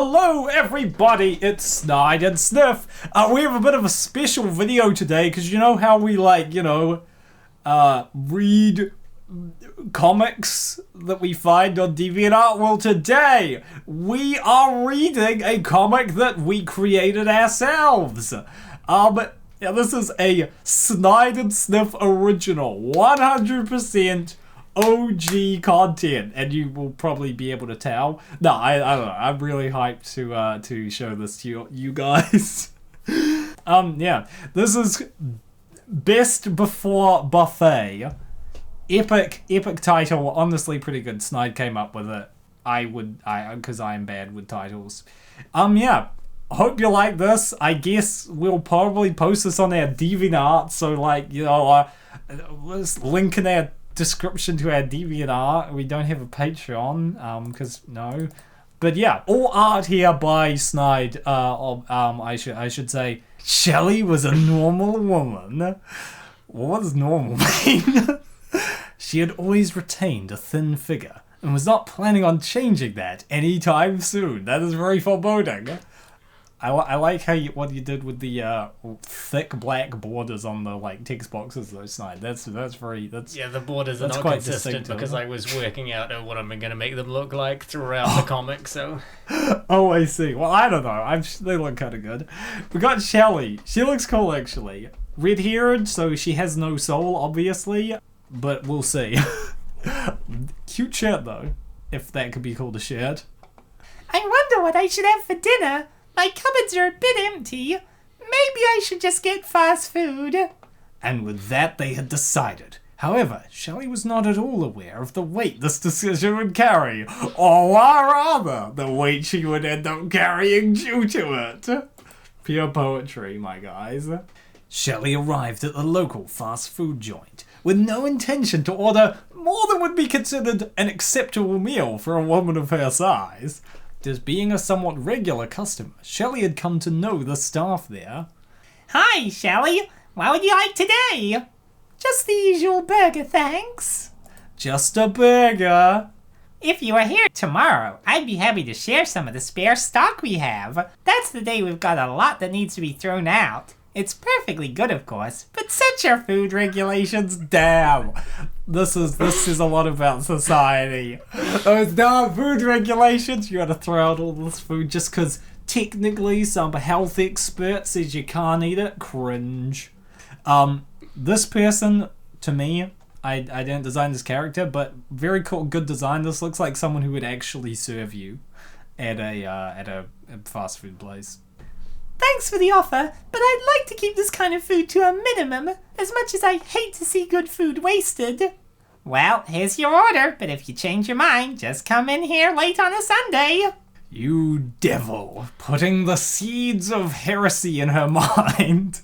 Hello everybody, it's Snide-and-Sniff. We have a bit of a special video today because you know how we read comics that we find on DeviantArt? Well, today we are reading a comic that we created ourselves. Yeah, this is a Snide-and-Sniff original, 100% OG content, and you will probably be able to tell. No, I don't know. I'm really hyped to show this to you guys. Yeah, this is Best Before Buffet. Epic title. Honestly, pretty good. Snide came up with it. Because I am bad with titles. Yeah. Hope you like this. I guess we'll probably post this on our DeviantArt, so let's link in our description to our DeviantArt. We don't have a Patreon, because no. But yeah, all art here by Snide. I should say, Shelley was a normal woman. What does normal mean? She had always retained a thin figure and was not planning on changing that anytime soon. That is very foreboding. I like what you did with the thick black borders on the text boxes though, Snide. That's yeah, the borders are not consistent because I was working out what I'm gonna make them look like throughout the comic. So. Oh, I see. Well, I don't know. They look kind of good. We got Shelley. She looks cool actually. Red-haired, so she has no soul, obviously. But we'll see. Cute shirt though, if that could be called a shirt. I wonder what I should have for dinner. My cupboards are a bit empty. Maybe I should just get fast food. And with that, they had decided. However, Shelley was not at all aware of the weight this decision would carry, or rather, the weight she would end up carrying due to it. Pure poetry, my guys. Shelley arrived at the local fast food joint with no intention to order more than would be considered an acceptable meal for a woman of her size. As being a somewhat regular customer, Shelley had come to know the staff there. Hi, Shelley. What would you like today? Just the usual burger, thanks. Just a burger. If you were here tomorrow, I'd be happy to share some of the spare stock we have. That's the day we've got a lot that needs to be thrown out. It's perfectly good, of course, but such are food regulations. Damn. This is a lot about society. Those damn food regulations. You gotta throw out all this food just because technically some health expert says you can't eat it. Cringe. This person, to me, I didn't design this character, but very cool, good design. This looks like someone who would actually serve you at a fast food place. Thanks for the offer, but I'd like to keep this kind of food to a minimum, as much as I hate to see good food wasted. Well, here's your order, but if you change your mind, just come in here late on a Sunday. You devil, putting the seeds of heresy in her mind.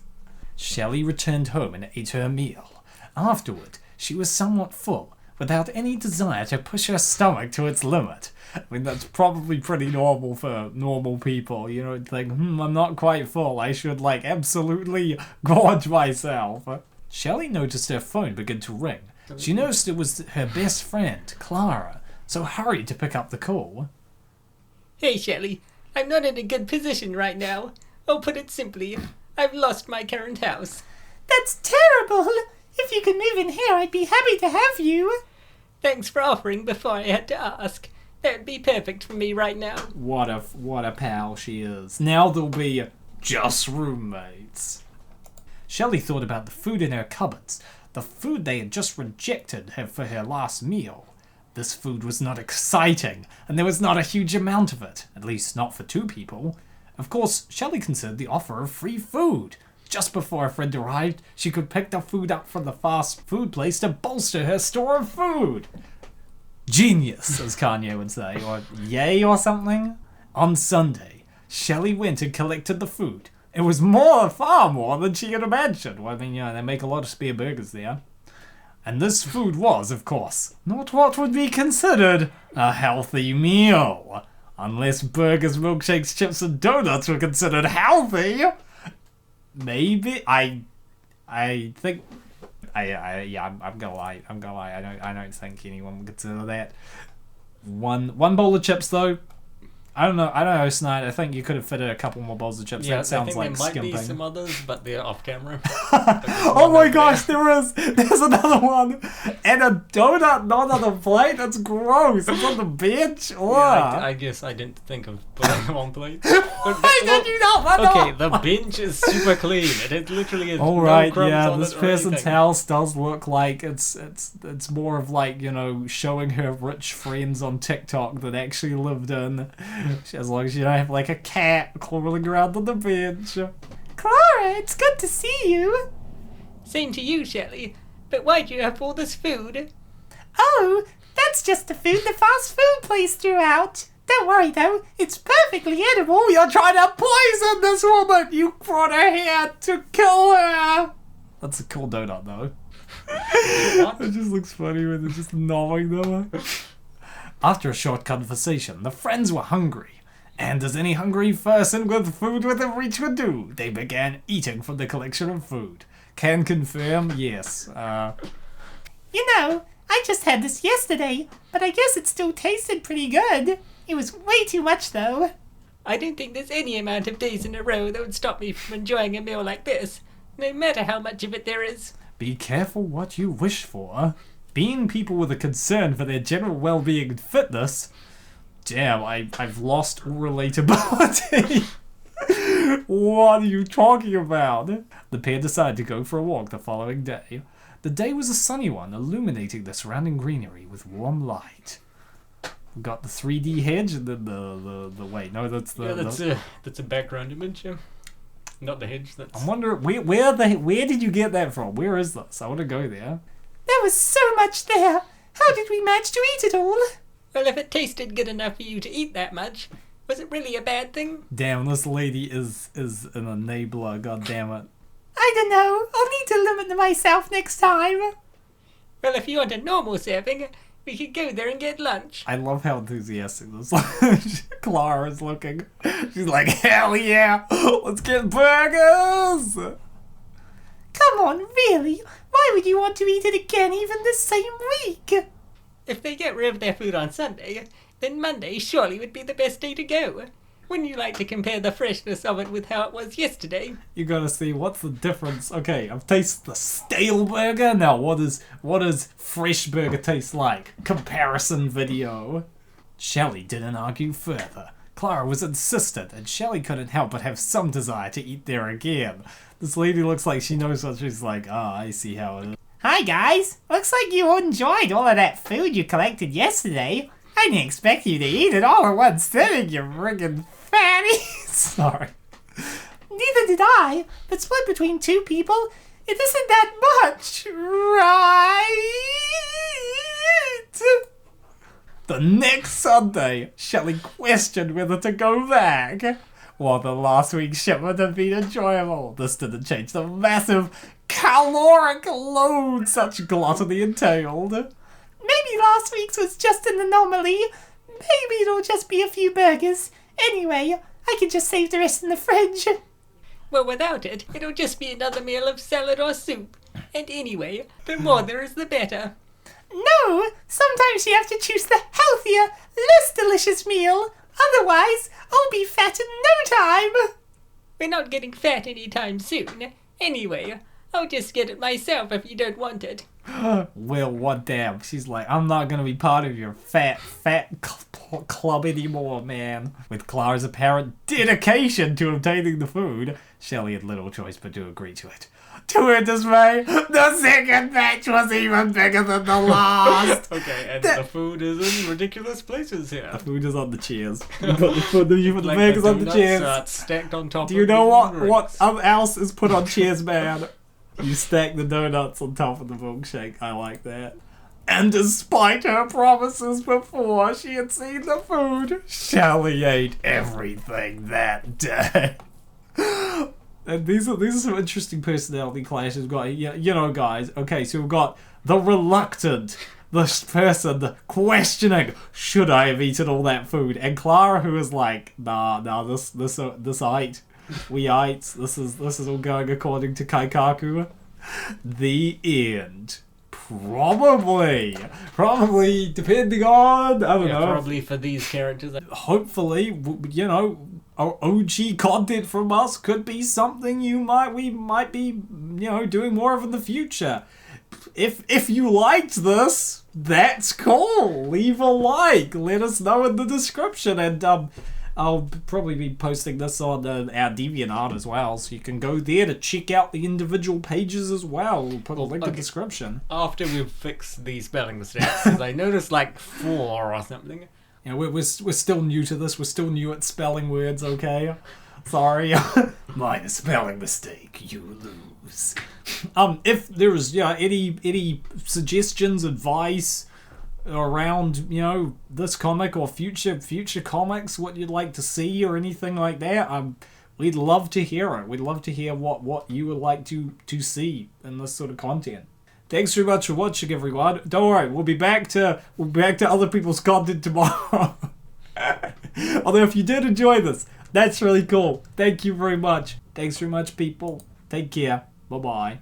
Shelley returned home and ate her meal. Afterward, she was somewhat full, without any desire to push her stomach to its limit. I mean, that's probably pretty normal for normal people. You know, think, I'm not quite full. I should, absolutely gorge myself. Shelley noticed her phone begin to ring. She noticed it was her best friend, Clara, so hurried to pick up the call. Hey, Shelley. I'm not in a good position right now. I'll put it simply, I've lost my current house. That's terrible. If you could move in here, I'd be happy to have you. Thanks for offering before I had to ask. That'd be perfect for me right now. What a pal she is. Now they'll be just roommates. Shelley thought about the food in her cupboards. The food they had just rejected for her last meal. This food was not exciting, and there was not a huge amount of it. At least not for two people. Of course, Shelley considered the offer of free food. Just before her friend arrived, she could pick the food up from the fast food place to bolster her store of food. Genius, as Kanye would say, or yay or something. On Sunday, Shelley went and collected the food. It was far more than she had imagined. Well, I mean, they make a lot of spare burgers there. And this food was, of course, not what would be considered a healthy meal. Unless burgers, milkshakes, chips, and donuts were considered healthy. Maybe, I think... I'm gonna lie. I don't think anyone would consider that. One bowl of chips though, I don't know, Snide. I think you could have fitted a couple more bowls of chips. Yeah, That sounds I like think there skimping. might be some others, but they're off camera. Oh my gosh, there is! There's another one! And a donut not on the plate? That's gross! It's on the bench? Yeah, Ugh. I guess I didn't think of putting them on plates. Why did you not? Okay, the bench is super clean. It literally is Alright, no crumbs yeah, on this it or person's anything. house does look like it's more of like, you know, showing her rich friends on TikTok than actually lived in. As long as you don't have like a cat crawling around on the bench. Clara, it's good to see you. Same to you, Shelley. But why'd you have all this food? Oh, that's just the food the fast food place threw out. Don't worry though, it's perfectly edible. You're trying to poison this woman! You brought her here to kill her! That's a cool donut though. What? It just looks funny when they're just gnawing them. After a short conversation, the friends were hungry. And as any hungry person with food within reach would do, they began eating from the collection of food. Can confirm, yes. You know, I just had this yesterday, but I guess it still tasted pretty good. It was way too much though. I don't think there's any amount of days in a row that would stop me from enjoying a meal like this, no matter how much of it there is. Be careful what you wish for. Being people with a concern for their general well-being and fitness... Damn, I've lost all relatability. What are you talking about? The pair decided to go for a walk the following day. The day was a sunny one, illuminating the surrounding greenery with warm light. We got the 3D hedge and then the wait, no, that's the... Yeah, that's a background image, yeah. Not the hedge, that's... I'm wondering, where did you get that from? Where is this? I want to go there. There was so much there. How did we manage to eat it all? Well, if it tasted good enough for you to eat that much, was it really a bad thing? Damn, this lady is an enabler, god damn it. I don't know. I'll need to limit myself next time. Well, if you want a normal serving, we could go there and get lunch. I love how enthusiastic this Clara is looking. She's like, hell yeah, let's get burgers! Come on, really? Why would you want to eat it again even this same week? If they get rid of their food on Sunday, then Monday surely would be the best day to go. Wouldn't you like to compare the freshness of it with how it was yesterday? You gotta see what's the difference. Okay, I've tasted the stale burger. Now, what does fresh burger taste like? Comparison video. Shelley didn't argue further. Clara was insistent, and Shelley couldn't help but have some desire to eat there again. This lady looks like she knows what she's like. Ah, I see how it is. Hi guys, looks like you enjoyed all of that food you collected yesterday. I didn't expect you to eat it all in one sitting, you friggin' fatty. Sorry. Neither did I, but split between two people, it isn't that much, right? The next Sunday, Shelley questioned whether to go back. While the last week's shipment had been enjoyable, this didn't change the massive caloric load such gluttony entailed. Maybe last week's was just an anomaly. Maybe it'll just be a few burgers. Anyway, I can just save the rest in the fridge. Well, without it, it'll just be another meal of salad or soup. And anyway, the more there is, the better. No, sometimes you have to choose the healthier, less delicious meal. Otherwise, I'll be fat in no time. We're not getting fat anytime soon. Anyway, I'll just get it myself if you don't want it. Well, what damn? She's like, I'm not gonna be part of your fat club anymore, man. With Clara's apparent dedication to obtaining the food, Shelley had little choice but to agree to it. To her dismay, the second batch was even bigger than the last. Okay, and the food is in ridiculous places here. The food is on the chairs. You put the Like burgers on the donuts chairs. are stacked on top. Do you of know the what drinks. else is put on chairs, man? You stack the donuts on top of the milkshake. I like that. And despite her promises before she had seen the food, Shelley ate everything that day. And these are some interesting personality clashes we've got. You know, guys. Okay, so we've got the reluctant, this person questioning, should I have eaten all that food? And Clara, who is like, nah, this ate. We ate. This is all going according to Kaikaku. The end. Probably, depending on, I don't know. Probably for these characters. Hopefully, you know, our OG content from us could be something we might be, you know, doing more of in the future. If you liked this, that's cool. Leave a like. Let us know in the description, and I'll probably be posting this on our DeviantArt as well, so you can go there to check out the individual pages as well. We'll put a link in the description. After we've fixed the spelling mistakes, 'cause I noticed like 4 or something. Yeah, we're still new to this. We're still new at spelling words, okay? Sorry. Minor spelling mistake, you lose. If there is any suggestions, advice around, you know, this comic or future comics, what you'd like to see or anything like that, we'd love to hear it. We'd love to hear what you would like to see in this sort of content. Thanks very much for watching, everyone. Don't worry, we'll be back to other people's content tomorrow. Although if you did enjoy this, that's really cool. Thank you very much. Thanks very much, people. Take care. Bye-bye.